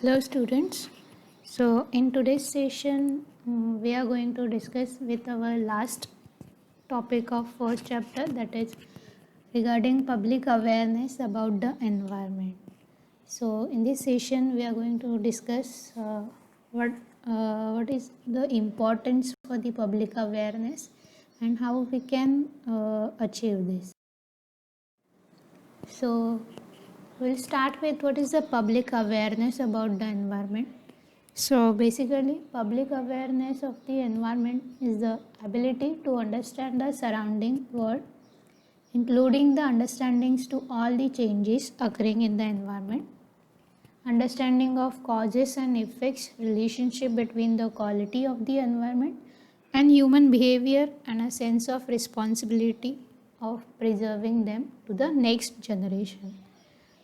Hello students. So in today's session we are going to discuss with our last topic of first chapter, that is regarding public awareness about the environment. So in this session we are going to discuss what is the importance for the public awareness and how we can achieve this. So we'll start with what is the public awareness about the environment. So basically, public awareness of the environment is the ability to understand the surrounding world, including the understandings to all the changes occurring in the environment, understanding of causes and effects, relationship between the quality of the environment and human behavior, and a sense of responsibility of preserving them to the next generation.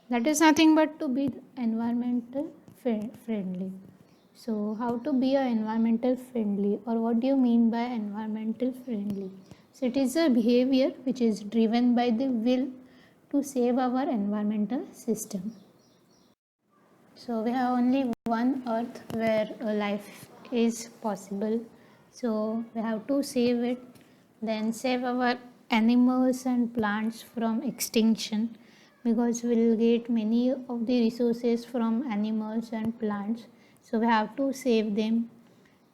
That is nothing but to be environmental friendly. So how to be a environmental friendly, or what do you mean by environmental friendly? So it is a behavior which is driven by the will to save our environmental system. So we have only one earth where life is possible. So we have to save it, then save our animals and plants from extinction, because we'll get many of the resources from animals and plants. So we have to save them.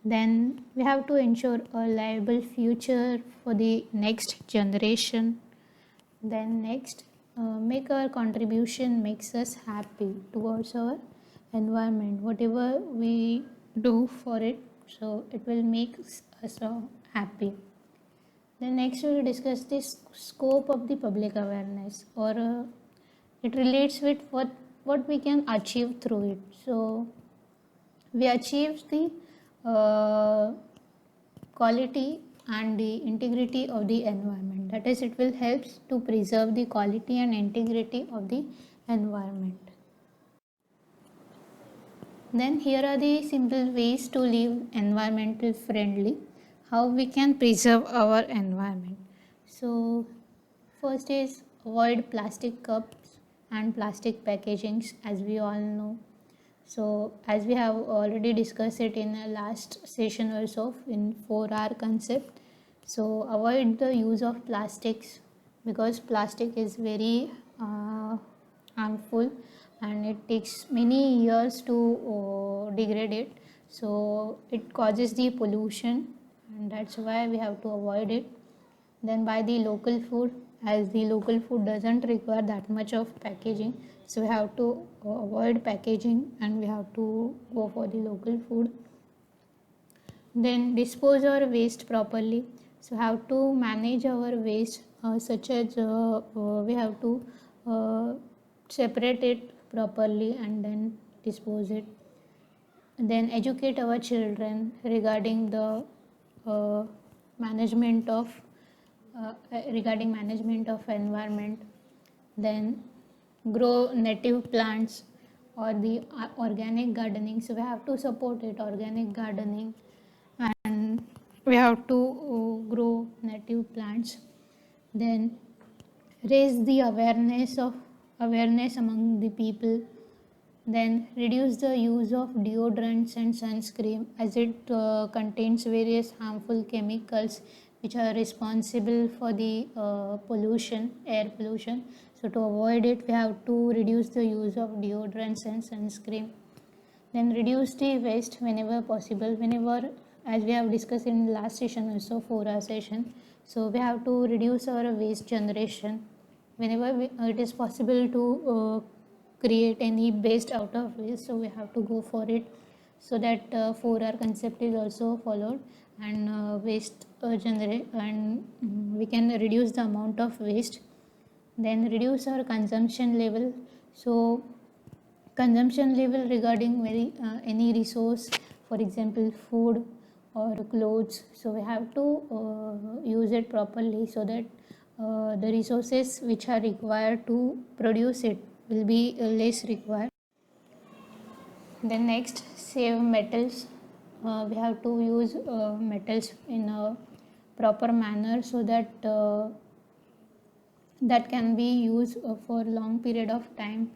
Then we have to ensure a liable future for the next generation. Then next, make our contribution makes us happy towards our environment. Whatever we do for it, so it will make us happy. Then next we will discuss the scope of the public awareness, or it relates with what we can achieve through it. So we achieve the quality and the integrity of the environment. That is, it will help to preserve the quality and integrity of the environment. Then here are the simple ways to live environmental friendly, how we can preserve our environment. So first is avoid plastic cups and plastic packagings, as we all know. So as we have already discussed it in the last session also in 4R concept. So avoid the use of plastics, because plastic is very harmful and it takes many years to degrade it. So it causes the pollution, and that's why we have to avoid it. Then buy the local food, as the local food doesn't require that much of packaging. So we have to avoid packaging and we have to go for the local food. Then dispose our waste properly. So have to manage our waste, such as we have to separate it properly and then dispose it. Then educate our children regarding the uh, management of environment. Then grow native plants or the organic gardening. So we have to support it, organic gardening, and we have to grow native plants. Then raise the awareness among the people. Then reduce the use of deodorants and sunscreen, as it contains various harmful chemicals which are responsible for the pollution, air pollution. So to avoid it, we have to reduce the use of deodorants and sunscreen. Then reduce the waste whenever possible. Whenever, as we have discussed in last session also, 4R session. So we have to reduce our waste generation. Whenever it is possible to create any waste out of waste, so we have to go for it, so that 4R concept is also followed, and waste generate, and we can reduce the amount of waste. Then reduce our consumption level. So consumption level regarding any resource, for example food or clothes. So we have to use it properly, so that the resources which are required to produce it will be less required. Then next, save metals. We have to use metals in a proper manner, so that that can be used for long period of time.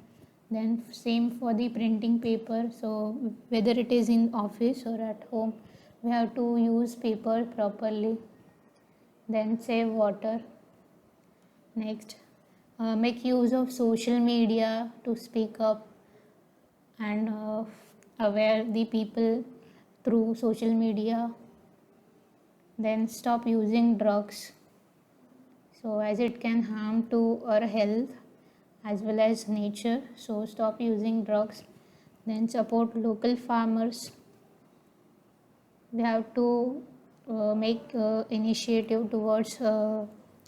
Then same for the printing paper. So whether it is in office or at home, we have to use paper properly. Then save water. Next, make use of social media to speak up and aware the people through social media. Then stop using drugs, so as it can harm to our health as well as nature, so stop using drugs. Then support local farmers. We have to make initiative towards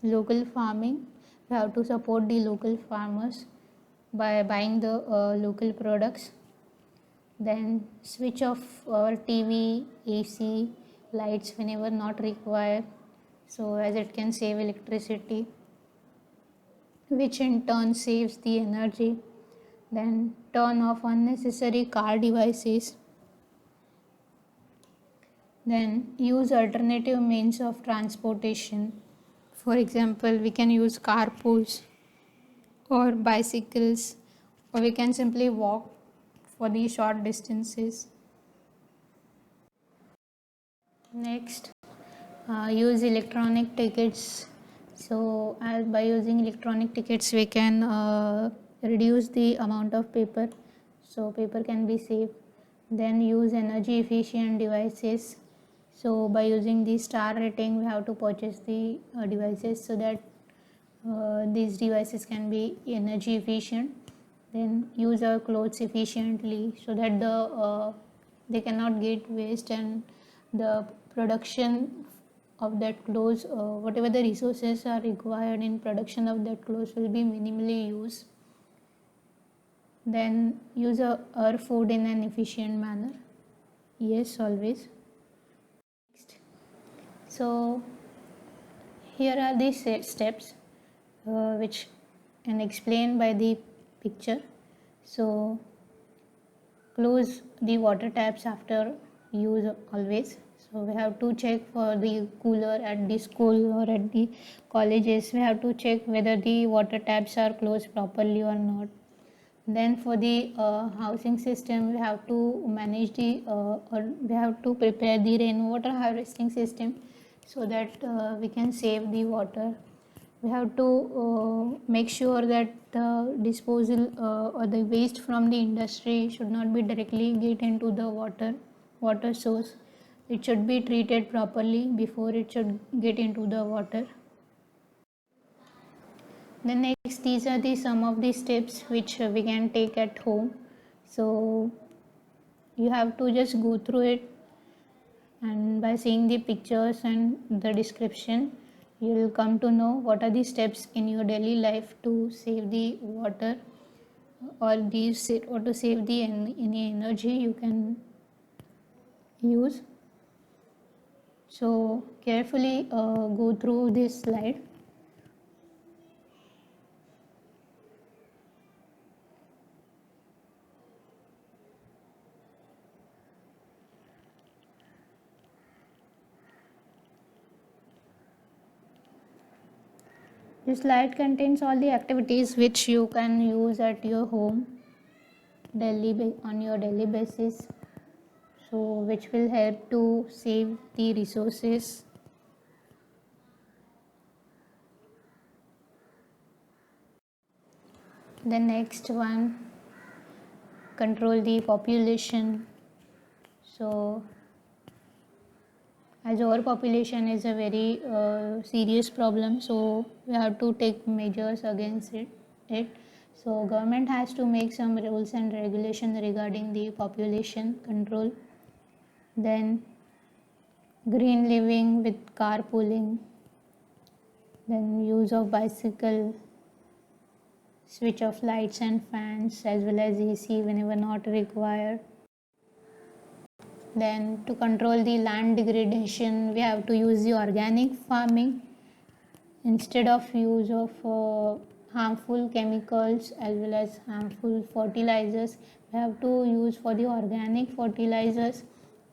local farming. We have to support the local farmers by buying the local products. Then switch off our TV, AC, lights whenever not required, so as it can save electricity, which in turn saves the energy. Then turn off unnecessary car devices. Then use alternative means of transportation. For example, we can use carpools or bicycles, or we can simply walk for the short distances. Next, use electronic tickets. So by using electronic tickets, we can reduce the amount of paper, so paper can be saved. Then use energy efficient devices. So by using the star rating, we have to purchase the devices so that these devices can be energy efficient. Then use our clothes efficiently so that they cannot get waste, and the production of that clothes, whatever the resources are required in production of that clothes, will be minimally used. Then use our food in an efficient manner. Yes, always. Next. So here are the steps which can explain by the picture. So close the water taps after use always. So we have to check for the cooler at the school or at the colleges. We have to check whether the water taps are closed properly or not. Then for the housing system, we have to manage the or we have to prepare the rainwater harvesting system so that we can save the water. We have to make sure that the disposal or the waste from the industry should not be directly get into the water source. It should be treated properly before it should get into the water. Then next, these are the some of the steps which we can take at home. So you have to just go through it, and by seeing the pictures and the description, you will come to know what are the steps in your daily life to save the water, or to save the any energy you can use. So carefully go through this slide. This slide contains all the activities which you can use at your home on your daily basis, so which will help to save the resources. The next one, control the population. So as overpopulation is a very serious problem, so we have to take measures against it. So government has to make some rules and regulation regarding the population control. Then green living with carpooling, then use of bicycle, switch off lights and fans as well as AC whenever not required. Then to control the land degradation, we have to use the organic farming instead of use of harmful chemicals as well as harmful fertilizers. We have to use for the organic fertilizers,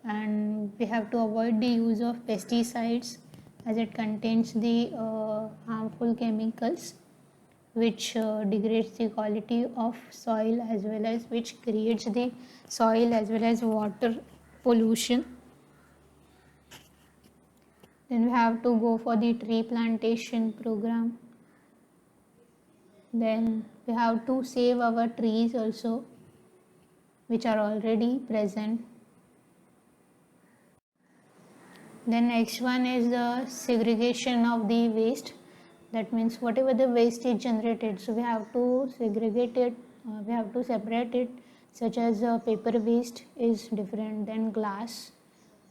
and we have to avoid the use of pesticides as it contains the harmful chemicals which degrades the quality of soil, as well as which creates the soil as well as water pollution. Then we have to go for the tree plantation program. Then we have to save our trees also, which are already present. Then next one is the segregation of the waste. That means whatever the waste is generated, so we have to segregate it, we have to separate it, such as paper waste is different than glass.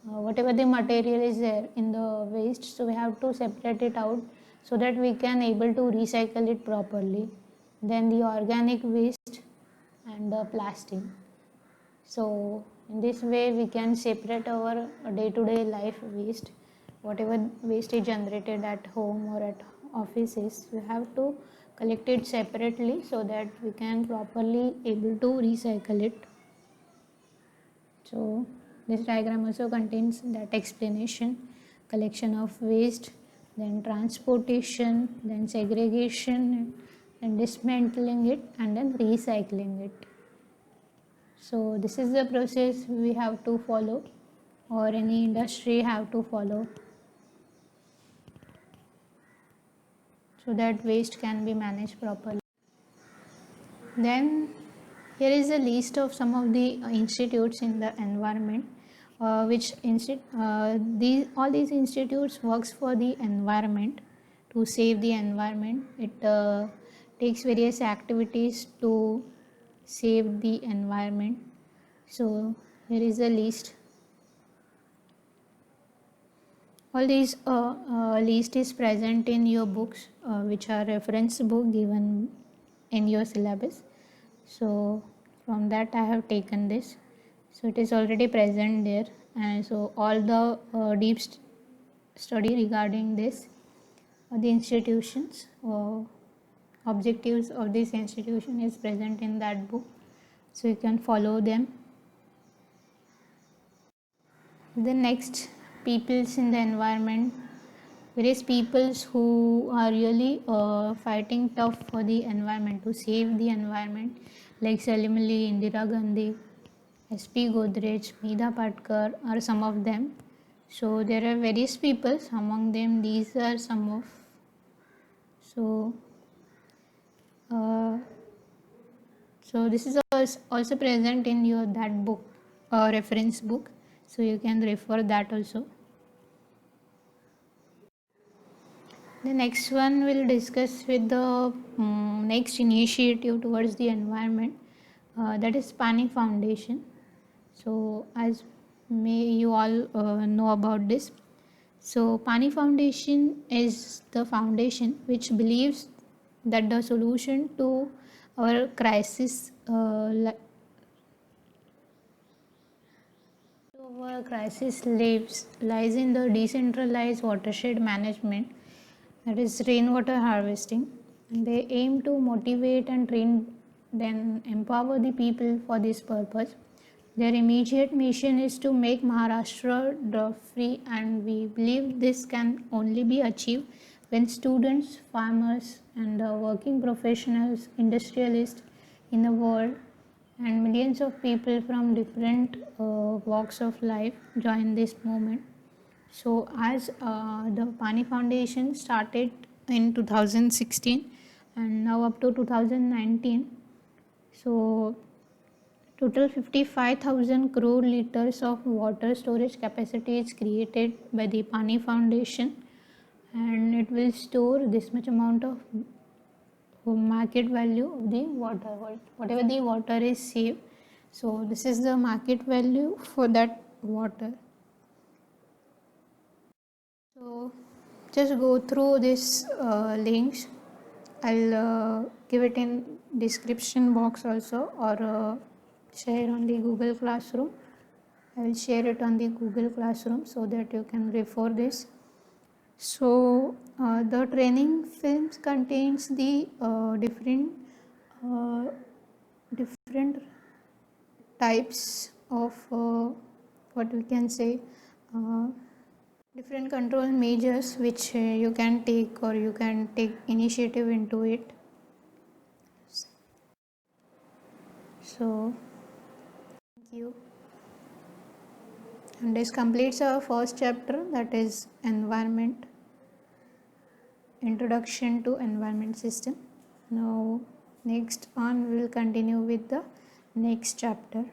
Whatever the material is there in the waste, so we have to separate it out so that we can able to recycle it properly. Then the organic waste and the plastic. So in this way we can separate our day-to-day life waste. Whatever waste is generated at home or at offices, we have to collect it separately so that we can properly able to recycle it. So this diagram also contains that explanation: collection of waste, then transportation, then segregation, then dismantling it, and then recycling it. So this is the process we have to follow, or any industry have to follow, so that waste can be managed properly. Then here is a list of some of the institutes in the environment, all these institutes works for the environment, to save the environment. It takes various activities to save the environment. So here is a list. All these list is present in your books, which are reference book given in your syllabus. So from that I have taken this. So it is already present there, and so all the deep study regarding this, the institutions, objectives of this institution is present in that book, so you can follow them. The next, peoples in the environment. Various peoples who are really fighting tough for the environment, to save the environment, like Salim Ali, Indira Gandhi, S.P. Godrej, Meera Patkar are some of them. So there are various peoples, among them these are some of. So this is also present in your that book, reference book, so you can refer that also. The next one will discuss with the next initiative towards the environment, that is Pani Foundation. So as may you all know about this. So Pani Foundation is the foundation which believes that the solution to our crisis lies in the decentralized watershed management, that is rainwater harvesting. They aim to motivate and train, then empower the people for this purpose. Their immediate mission is to make Maharashtra drought-free, and we believe this can only be achieved when students, farmers, and working professionals, industrialists in the world, and millions of people from different walks of life join this movement. So as the Pani Foundation started in 2016 and now up to 2019, so total 55,000 crore liters of water storage capacity is created by the Pani Foundation, and it will store this much amount of market value of the water, whatever the water is saved. So this is the market value for that water. So just go through this links. I'll give it in description box also, or share on the Google Classroom. I will share it on the Google Classroom so that you can refer this. So the training films contains the different types of what we can say, different control measures which you can take, or you can take initiative into it. So thank you. And this completes our first chapter, that is environment, introduction to environment system. Now next on we will continue with the next chapter.